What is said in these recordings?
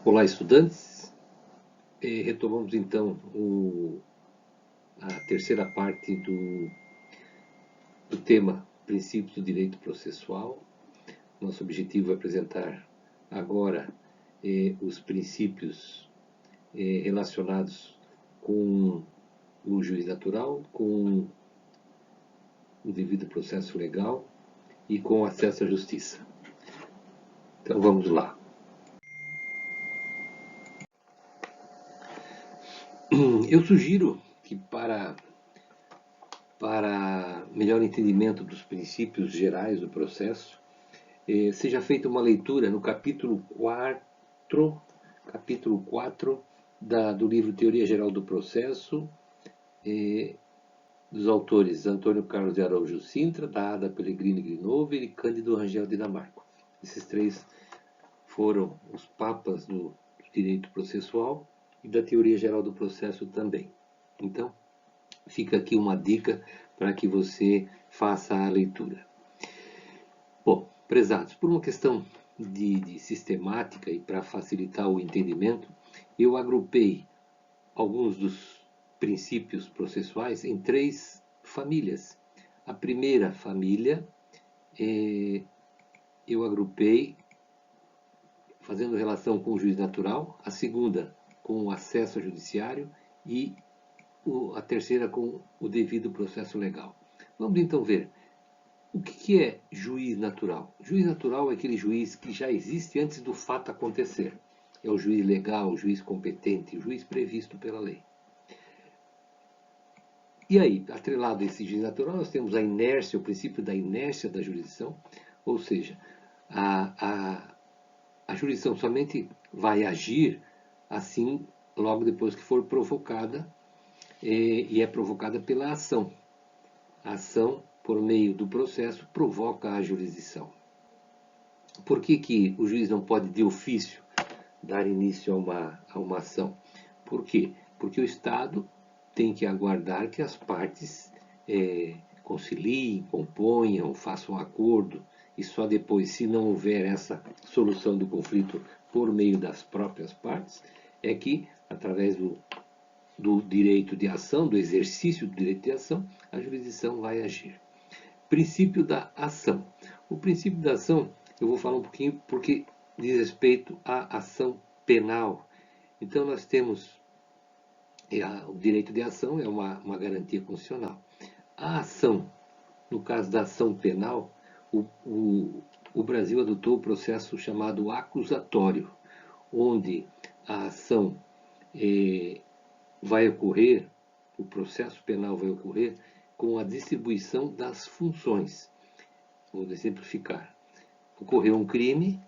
Olá, estudantes. Retomamos então a terceira parte do tema Princípios do Direito Processual. Nosso objetivo é apresentar agora os princípios relacionados com o juiz natural, com o devido processo legal e com o acesso à justiça. Então vamos lá. Eu sugiro que para melhor entendimento dos princípios gerais do processo, seja feita uma leitura no capítulo 4, do livro Teoria Geral do Processo, dos autores Antônio Carlos de Araújo Sintra, da Ada Pellegrini Grinover e Cândido Rangel Dinamarco. Esses três foram os papas do direito processual e da teoria geral do processo também. Então, fica aqui uma dica para que você faça a leitura. Bom, prezados, por uma questão de sistemática e para facilitar o entendimento, eu agrupei alguns dos princípios processuais em três famílias. A primeira família eu agrupei fazendo relação com o juiz natural, a segunda com o acesso ao judiciário e a terceira com o devido processo legal. Vamos então ver o que é juiz natural. Juiz natural é aquele juiz que já existe antes do fato acontecer. É o juiz legal, o juiz competente, o juiz previsto pela lei. E aí, atrelado a esse juiz natural, nós temos a inércia, o princípio da inércia da jurisdição, ou seja, a jurisdição somente vai agir assim logo depois que for provocada, e é provocada pela ação. A ação, por meio do processo, provoca a jurisdição. Por que o juiz não pode, de ofício, dar início a uma ação? Por quê? Porque o Estado tem que aguardar que as partes conciliem, componham, façam um acordo, e só depois, se não houver essa solução do conflito por meio das próprias partes, é que, através do direito de ação, do exercício do direito de ação, a jurisdição vai agir. Princípio da ação. O princípio da ação, eu vou falar um pouquinho porque diz respeito à ação penal. Então, nós temos o direito de ação, é uma garantia constitucional. A ação, no caso da ação penal, o Brasil adotou o processo chamado acusatório, onde a ação vai ocorrer, o processo penal vai ocorrer com a distribuição das funções. Vou exemplificar. Ocorreu um crime,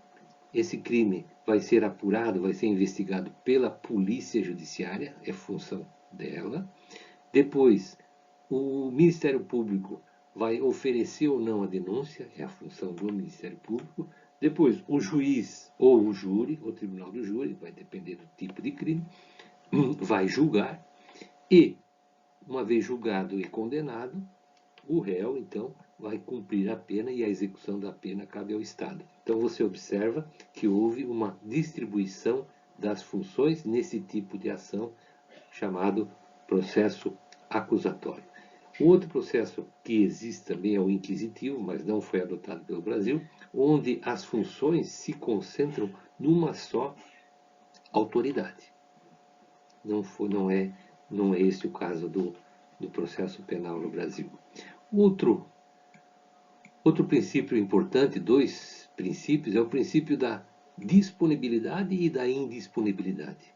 esse crime vai ser apurado, vai ser investigado pela polícia judiciária, é função dela. Depois, o Ministério Público vai oferecer ou não a denúncia, é a função do Ministério Público. Depois, o juiz ou o júri, o tribunal do júri, vai depender do tipo de crime, vai julgar e, uma vez julgado e condenado, o réu, então, vai cumprir a pena e a execução da pena cabe ao Estado. Então, você observa que houve uma distribuição das funções nesse tipo de ação chamado processo acusatório. O outro processo que existe também é o inquisitivo, mas não foi adotado pelo Brasil, onde as funções se concentram numa só autoridade. Não é esse o caso do processo penal no Brasil. Outro princípio importante, dois princípios, é o princípio da disponibilidade e da indisponibilidade.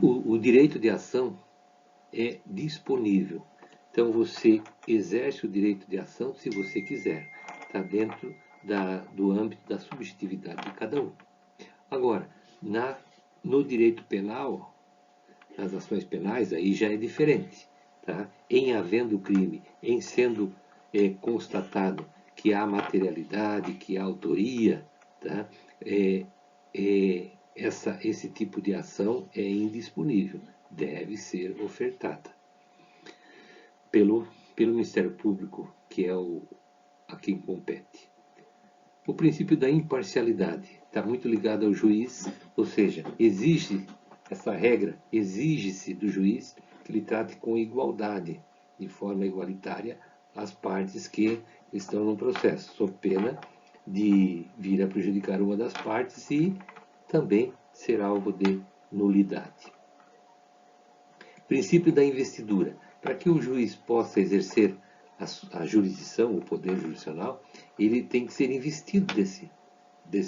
O direito de ação é disponível. Então, você exerce o direito de ação se você quiser. Está dentro do âmbito da subjetividade de cada um. Agora, no direito penal, nas ações penais, aí já é diferente. Tá? Em havendo crime, em sendo constatado que há materialidade, que há autoria, tá? Esse tipo de ação é indisponível, deve ser ofertada pelo Ministério Público, que é a quem compete. O princípio da imparcialidade. está muito ligado ao juiz, ou seja, essa regra exige-se do juiz que ele trate com igualdade, de forma igualitária, as partes que estão no processo, sob pena de vir a prejudicar uma das partes e também ser alvo de nulidade. Princípio da investidura. Para que o juiz possa exercer a jurisdição, o poder jurisdicional, ele tem que ser investido desse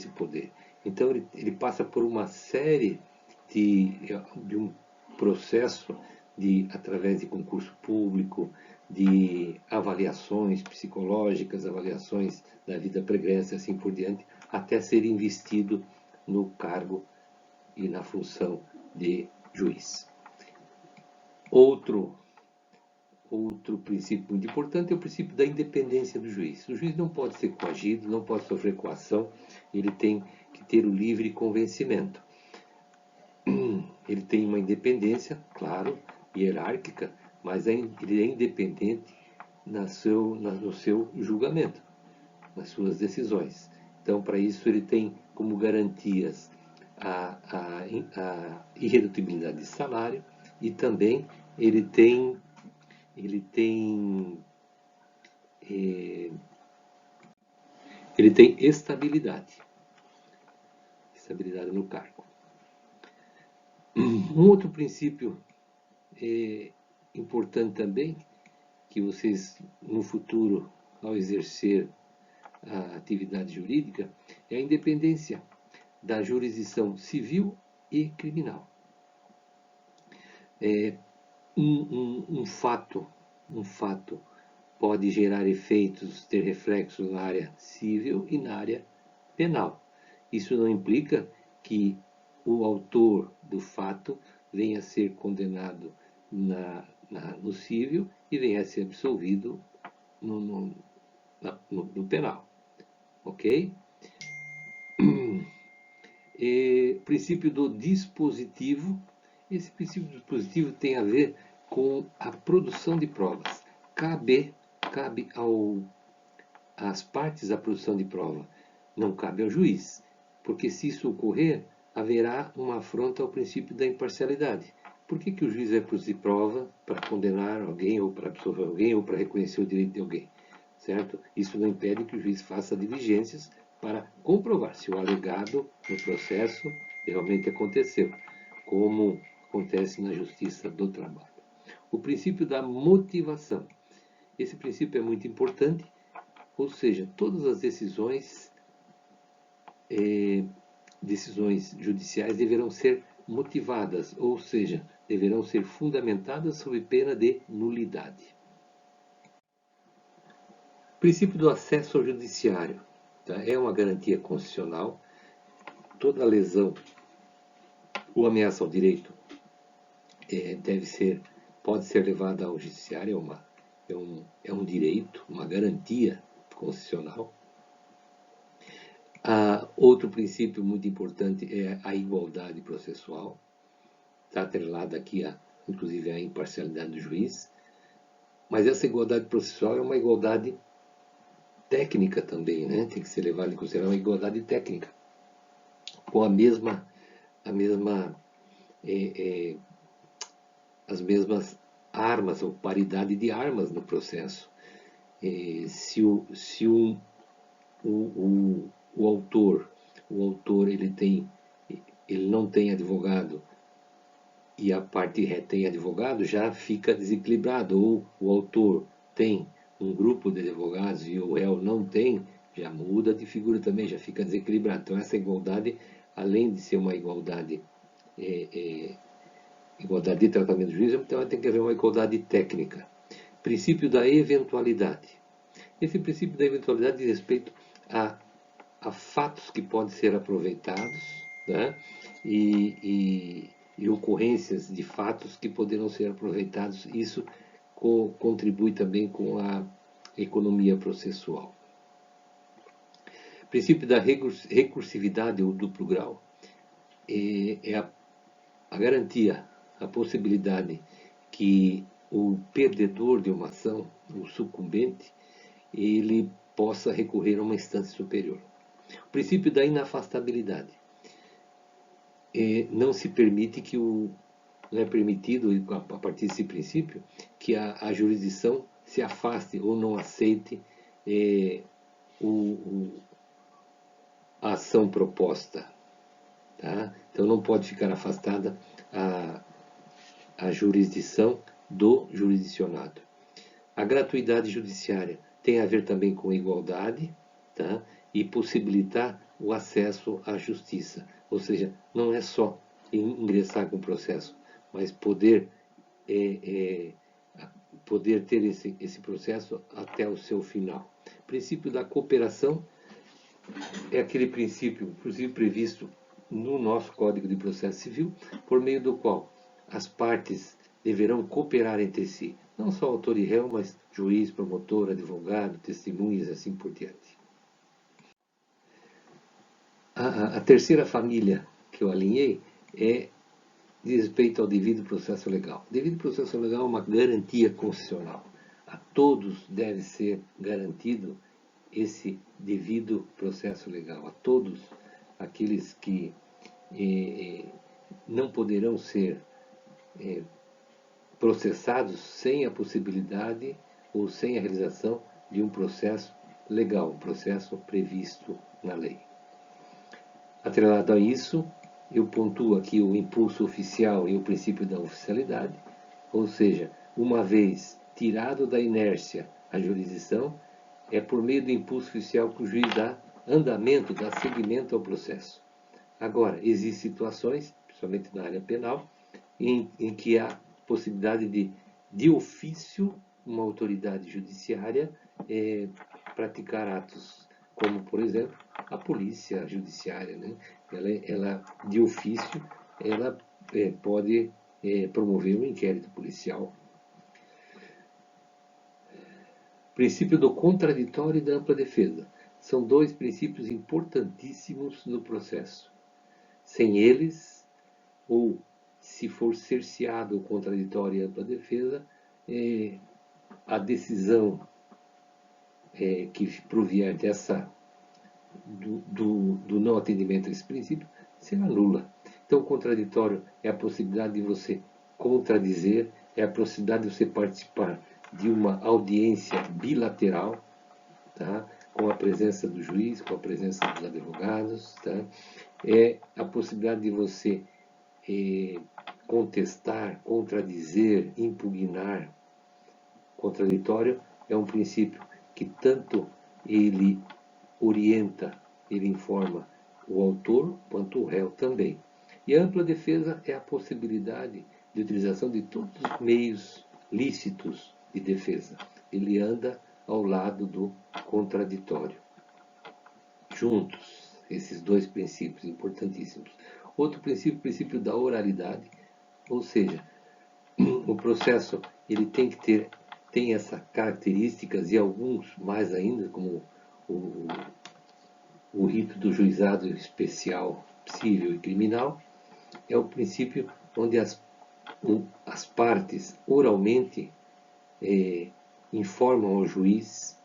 poder. Então, ele passa por uma série de um processo através de concurso público, de avaliações psicológicas, avaliações da vida pregressa, assim por diante, até ser investido no cargo e na função de juiz. Outro princípio muito importante é o princípio da independência do juiz. O juiz não pode ser coagido, não pode sofrer coação, ele tem que ter o livre convencimento. Ele tem uma independência, claro, hierárquica, mas ele é independente no seu julgamento, nas suas decisões. Então, para isso, ele tem como garantias a irredutibilidade de salário e também ele tem estabilidade no cargo. Um outro princípio importante também, que vocês no futuro, ao exercer a atividade jurídica, é a independência da jurisdição civil e criminal. Um fato pode gerar efeitos, ter reflexos na área civil e na área penal. Isso não implica que o autor do fato venha a ser condenado no civil e venha a ser absolvido no penal. Ok? Princípio do dispositivo. Esse princípio do dispositivo tem a ver com a produção de provas. Cabe às partes a produção de prova. Não cabe ao juiz, porque se isso ocorrer, haverá uma afronta ao princípio da imparcialidade. Por que o juiz vai produzir prova para condenar alguém, ou para absolver alguém, ou para reconhecer o direito de alguém? Certo? Isso não impede que o juiz faça diligências para comprovar se o alegado no processo realmente aconteceu, como acontece na Justiça do Trabalho. O princípio da motivação. Esse princípio é muito importante, ou seja, todas as decisões judiciais deverão ser motivadas, ou seja, deverão ser fundamentadas sob pena de nulidade. Princípio do acesso ao judiciário. Tá? É uma garantia constitucional. Toda lesão ou ameaça ao direito pode ser levada ao judiciário, é um direito, uma garantia constitucional. Outro princípio muito importante é a igualdade processual. Está atrelada aqui, inclusive, à imparcialidade do juiz. Mas essa igualdade processual é uma igualdade técnica também, né? Tem que ser levada em consideração uma igualdade técnica, com as mesmas armas, ou paridade de armas no processo. Se o autor ele não tem advogado e a parte ré tem advogado, já fica desequilibrado. Ou o autor tem um grupo de advogados e o réu não tem, já muda de figura também, já fica desequilibrado. Então essa igualdade, além de ser uma igualdade de tratamento do juiz, então tem que haver uma igualdade técnica. Princípio da eventualidade. Esse princípio da eventualidade diz respeito a fatos que podem ser aproveitados, né? e ocorrências de fatos que poderão ser aproveitados. Isso contribui também com a economia processual. Princípio da recursividade ou duplo grau é a garantia, a possibilidade que o perdedor de uma ação, o sucumbente, ele possa recorrer a uma instância superior. O princípio da inafastabilidade. Não se permite que não é permitido, a partir desse princípio, que a jurisdição se afaste ou não aceite a ação proposta. Tá? Então não pode ficar afastada a jurisdição do jurisdicionado. A gratuidade judiciária tem a ver também com igualdade, tá? E possibilitar o acesso à justiça. Ou seja, não é só ingressar com o processo, mas poder ter esse processo até o seu final. O princípio da cooperação é aquele princípio, inclusive previsto no nosso Código de Processo Civil, por meio do qual as partes deverão cooperar entre si, não só autor e réu, mas juiz, promotor, advogado, testemunhas, assim por diante. A terceira família que eu alinhei diz respeito ao devido processo legal. O devido processo legal é uma garantia constitucional. A todos deve ser garantido esse devido processo legal. A todos aqueles que não poderão ser processados sem a possibilidade ou sem a realização de um processo legal, um processo previsto na lei. Atrelado a isso, eu pontuo aqui o impulso oficial e o princípio da oficialidade, ou seja, uma vez tirado da inércia a jurisdição, é por meio do impulso oficial que o juiz dá andamento, dá seguimento ao processo. Agora, existem situações, principalmente na área penal, em que há possibilidade de ofício, uma autoridade judiciária praticar atos, como, por exemplo, a polícia judiciária, né? Ela de ofício, ela pode promover um inquérito policial. Princípio do contraditório e da ampla defesa. São dois princípios importantíssimos no processo. Sem eles, ou se for cerceado o contraditório e a ampla defesa, a decisão que provier do não atendimento a esse princípio será nula. Então, o contraditório é a possibilidade de você contradizer, é a possibilidade de você participar de uma audiência bilateral, tá? Com a presença do juiz, com a presença dos advogados, tá? É a possibilidade de você contestar, contradizer, impugnar. Contraditório é um princípio que tanto ele orienta, ele informa o autor quanto o réu também. E a ampla defesa é a possibilidade de utilização de todos os meios lícitos de defesa. Ele anda ao lado do contraditório. Juntos, esses dois princípios importantíssimos. Outro princípio, o princípio da oralidade, ou seja, o processo ele tem essas características e alguns mais ainda, como o rito do juizado especial, civil e criminal, é o princípio onde as partes oralmente informam ao juiz,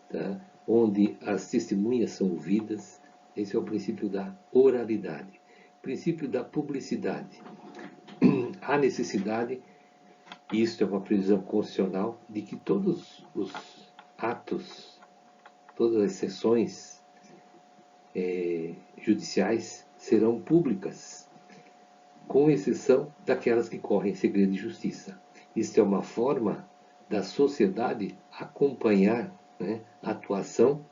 tá? Onde as testemunhas são ouvidas. Esse é o princípio da oralidade. Princípio da publicidade. Há necessidade, e isso é uma previsão constitucional, de que todos os atos, todas as sessões judiciais serão públicas, com exceção daquelas que correm segredo de justiça. Isso é uma forma da sociedade acompanhar, né, a atuação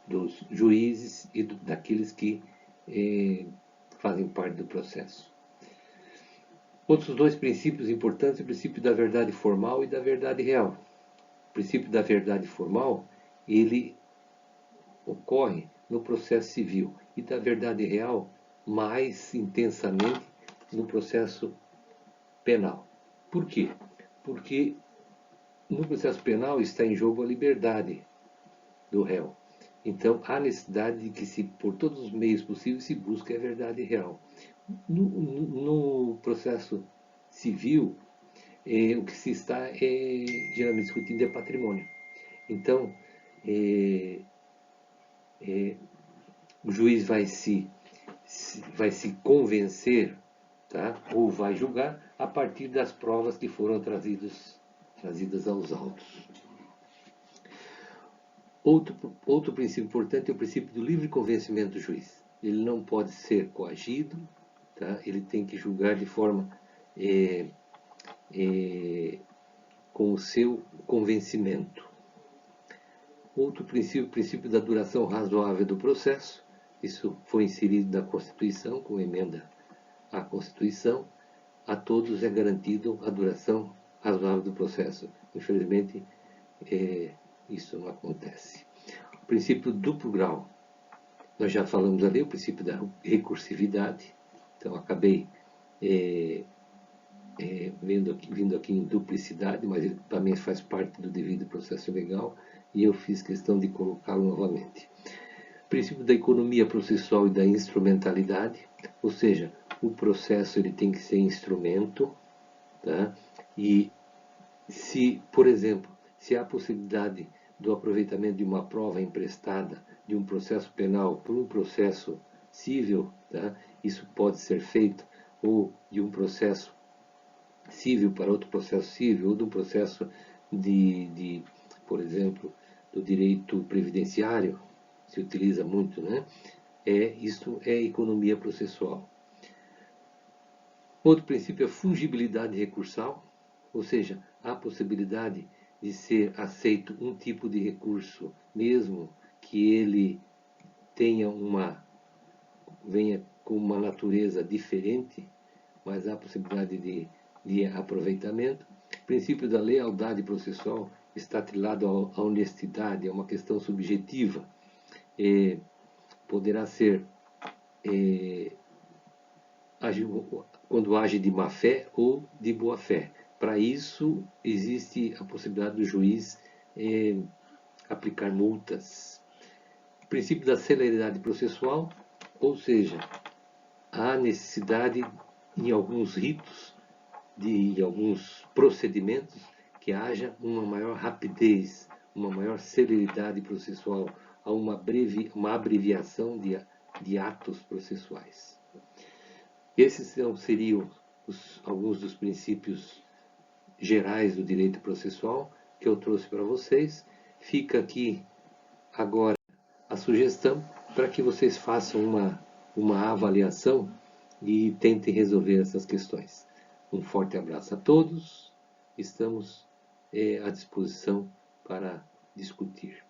dos juízes e daqueles que fazem parte do processo. Outros dois princípios importantes, o princípio da verdade formal e da verdade real. O princípio da verdade formal, ele ocorre no processo civil, e da verdade real mais intensamente no processo penal. Por quê? Porque no processo penal está em jogo a liberdade do réu. Então, há necessidade de que, por todos os meios possíveis, se busque a verdade real. No processo civil, o que se está geralmente discutindo é patrimônio. Então, o juiz vai se convencer, tá? Ou vai julgar a partir das provas que foram trazidas aos autos. Outro princípio importante é o princípio do livre convencimento do juiz. Ele não pode ser coagido, tá? Ele tem que julgar de forma com o seu convencimento. Outro princípio, o princípio da duração razoável do processo. Isso foi inserido na Constituição, com emenda à Constituição. A todos é garantido a duração razoável do processo. Infelizmente, isso não acontece. O princípio duplo grau. Nós já falamos ali, o princípio da recursividade. Então, acabei vindo aqui em duplicidade, mas ele também faz parte do devido processo legal, e eu fiz questão de colocá-lo novamente. O princípio da economia processual e da instrumentalidade, ou seja, o processo ele tem que ser instrumento, tá? E se, por exemplo, se há possibilidade do aproveitamento de uma prova emprestada de um processo penal por um processo civil, tá? Isso pode ser feito, ou de um processo civil para outro processo civil, ou de um processo por exemplo, do direito previdenciário, se utiliza muito, né? Isso é economia processual. Outro princípio é a fungibilidade recursal, ou seja, há a possibilidade de ser aceito um tipo de recurso, mesmo que ele venha com uma natureza diferente, mas há a possibilidade de aproveitamento. O princípio da lealdade processual está atrelado à honestidade, é uma questão subjetiva. Poderá ser quando age de má fé ou de boa fé. Para isso, existe a possibilidade do juiz aplicar multas. O princípio da celeridade processual, ou seja, há necessidade em alguns ritos, em alguns procedimentos, que haja uma maior rapidez, uma maior celeridade processual, há uma abreviação de atos processuais. Esses seriam alguns dos princípios gerais do direito processual que eu trouxe para vocês. Fica aqui agora a sugestão para que vocês façam uma avaliação e tentem resolver essas questões. Um forte abraço a todos. Estamos à disposição para discutir.